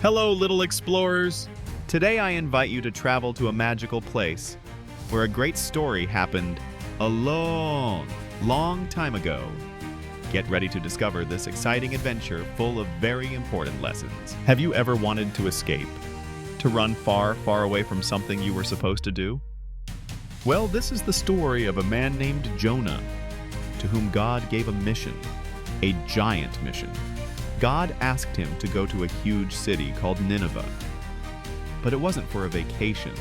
Hello, little explorers! Today I invite you to travel to a magical place where a great story happened a long, long time ago. Get ready to discover this exciting adventure full of very important lessons. Have you ever wanted to escape? To run far, far away from something you were supposed to do? Well, this is the story of a man named Jonah, to whom God gave a mission, a giant mission. God asked him to go to a huge city called Nineveh, but it wasn't for a vacation.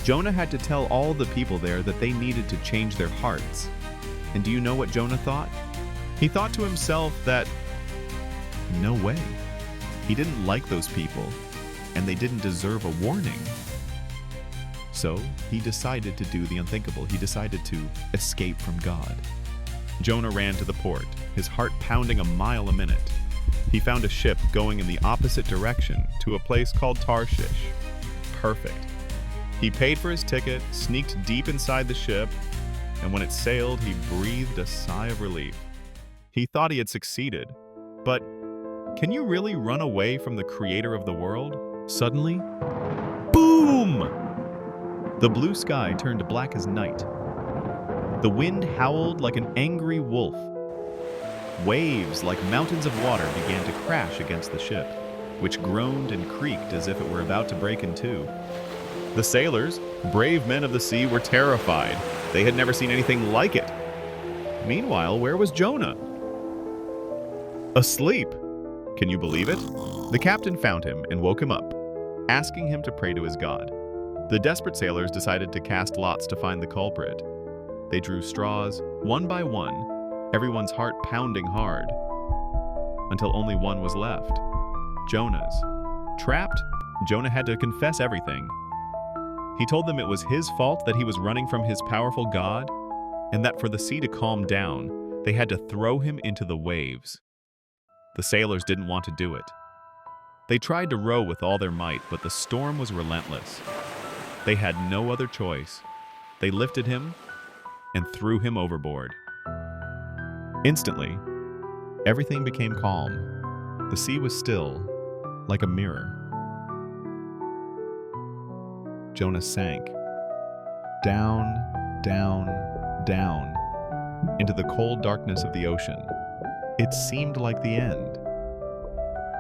Jonah had to tell all the people there that they needed to change their hearts. And do you know what Jonah thought? He thought to himself that, no way. He didn't like those people, and they didn't deserve a warning. So he decided to do the unthinkable. He decided to escape from God. Jonah ran to the port, his heart pounding a mile a minute. He found a ship going in the opposite direction to a place called Tarshish. Perfect. He paid for his ticket, sneaked deep inside the ship, and when it sailed, he breathed a sigh of relief. He thought he had succeeded. But can you really run away from the creator of the world? Suddenly, boom! The blue sky turned black as night. The wind howled like an angry wolf. Waves like mountains of water began to crash against the ship, which groaned and creaked as if it were about to break in two. The sailors, brave men of the sea, were terrified. They had never seen anything like it. Meanwhile, where was Jonah? Asleep. Can you believe it? The captain found him and woke him up, asking him to pray to his God. The desperate sailors decided to cast lots to find the culprit. They drew straws, one by one, everyone's heart pounding hard, until only one was left. Jonah's. Trapped, Jonah had to confess everything. He told them it was his fault that he was running from his powerful God, and that for the sea to calm down, they had to throw him into the waves. The sailors didn't want to do it. They tried to row with all their might, but the storm was relentless. They had no other choice. They lifted him and threw him overboard. Instantly, everything became calm. The sea was still, like a mirror. Jonah sank, down, down, down, into the cold darkness of the ocean. It seemed like the end.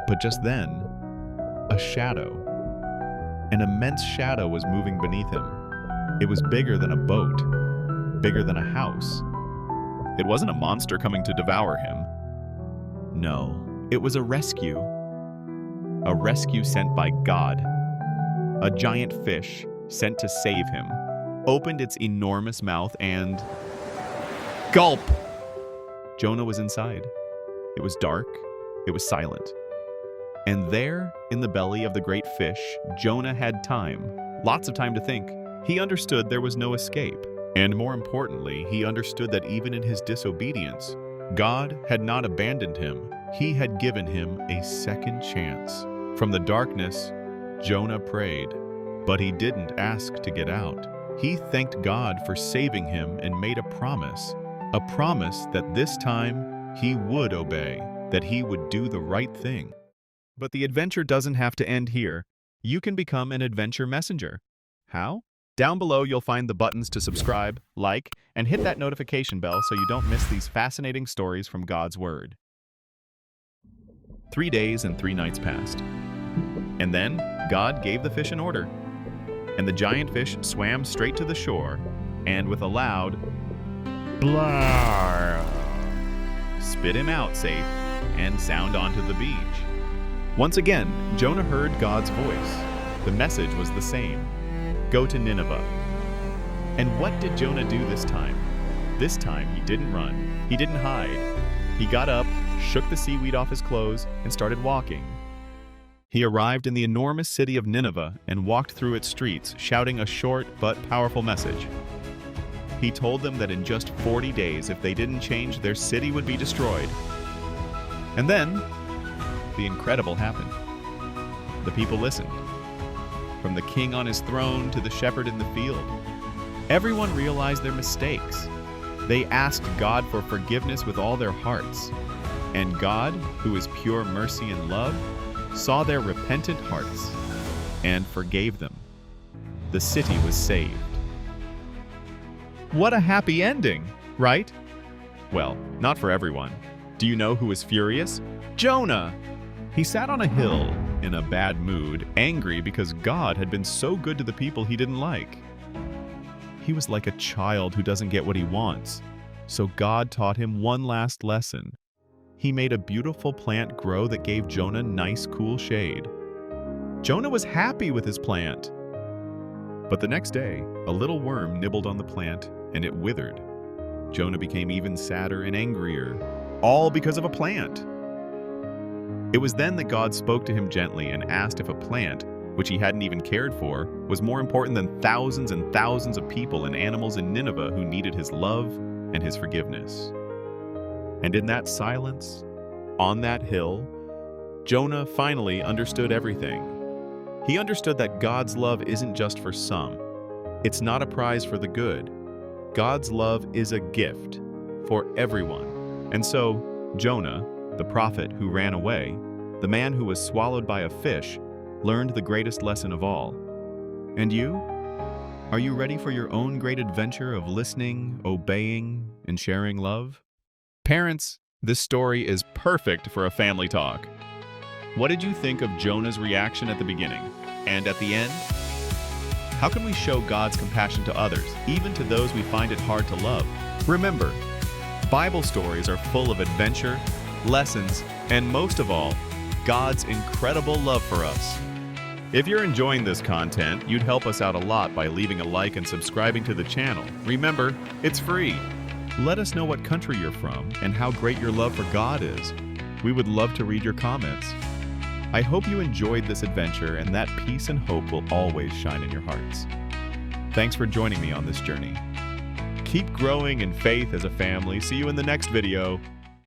But just then, a shadow, an immense shadow was moving beneath him. It was bigger than a boat, bigger than a house. It wasn't a monster coming to devour him. No, it was a rescue. A rescue sent by God. A giant fish, sent to save him, opened its enormous mouth and... gulp! Jonah was inside. It was dark. It was silent. And there, in the belly of the great fish, Jonah had time, lots of time to think. He understood there was no escape. And more importantly, he understood that even in his disobedience, God had not abandoned him. He had given him a second chance. From the darkness, Jonah prayed, but he didn't ask to get out. He thanked God for saving him and made a promise that this time he would obey, that he would do the right thing. But the adventure doesn't have to end here. You can become an adventure messenger. How? Down below, you'll find the buttons to subscribe, like, and hit that notification bell so you don't miss these fascinating stories from God's Word. 3 days and 3 nights passed. And then, God gave the fish an order. And the giant fish swam straight to the shore, and with a loud blah, spit him out safe and sound onto the beach. Once again, Jonah heard God's voice. The message was the same. Go to Nineveh. And what did Jonah do this time? This time he didn't run. He didn't hide. He got up, shook the seaweed off his clothes, and started walking. He arrived in the enormous city of Nineveh and walked through its streets, shouting a short but powerful message. He told them that in just 40 days, if they didn't change, their city would be destroyed. And then, the incredible happened. The people listened. From the king on his throne to the shepherd in the field. Everyone realized their mistakes. They asked God for forgiveness with all their hearts. And God, who is pure mercy and love, saw their repentant hearts and forgave them. The city was saved. What a happy ending, right? Well, not for everyone. Do you know who was furious? Jonah! He sat on a hill in a bad mood, angry because God had been so good to the people he didn't like. He was like a child who doesn't get what he wants, so God taught him one last lesson. He made a beautiful plant grow that gave Jonah nice, cool shade. Jonah was happy with his plant. But the next day, a little worm nibbled on the plant and it withered. Jonah became even sadder and angrier, all because of a plant. It was then that God spoke to him gently and asked if a plant, which he hadn't even cared for, was more important than thousands and thousands of people and animals in Nineveh who needed his love and his forgiveness. And in that silence, on that hill, Jonah finally understood everything. He understood that God's love isn't just for some. It's not a prize for the good. God's love is a gift for everyone. And so, Jonah, the prophet who ran away, the man who was swallowed by a fish, learned the greatest lesson of all. And you? Are you ready for your own great adventure of listening, obeying, and sharing love? Parents, this story is perfect for a family talk. What did you think of Jonah's reaction at the beginning and at the end? How can we show God's compassion to others, even to those we find it hard to love? Remember, Bible stories are full of adventure, lessons, and most of all, God's incredible love for us. If you're enjoying this content, you'd help us out a lot by leaving a like and subscribing to the channel. Remember, it's free. Let us know what country you're from and how great your love for God is. We would love to read your comments. I hope you enjoyed this adventure and that peace and hope will always shine in your hearts. Thanks for joining me on this journey. Keep growing in faith as a family. See you in the next video.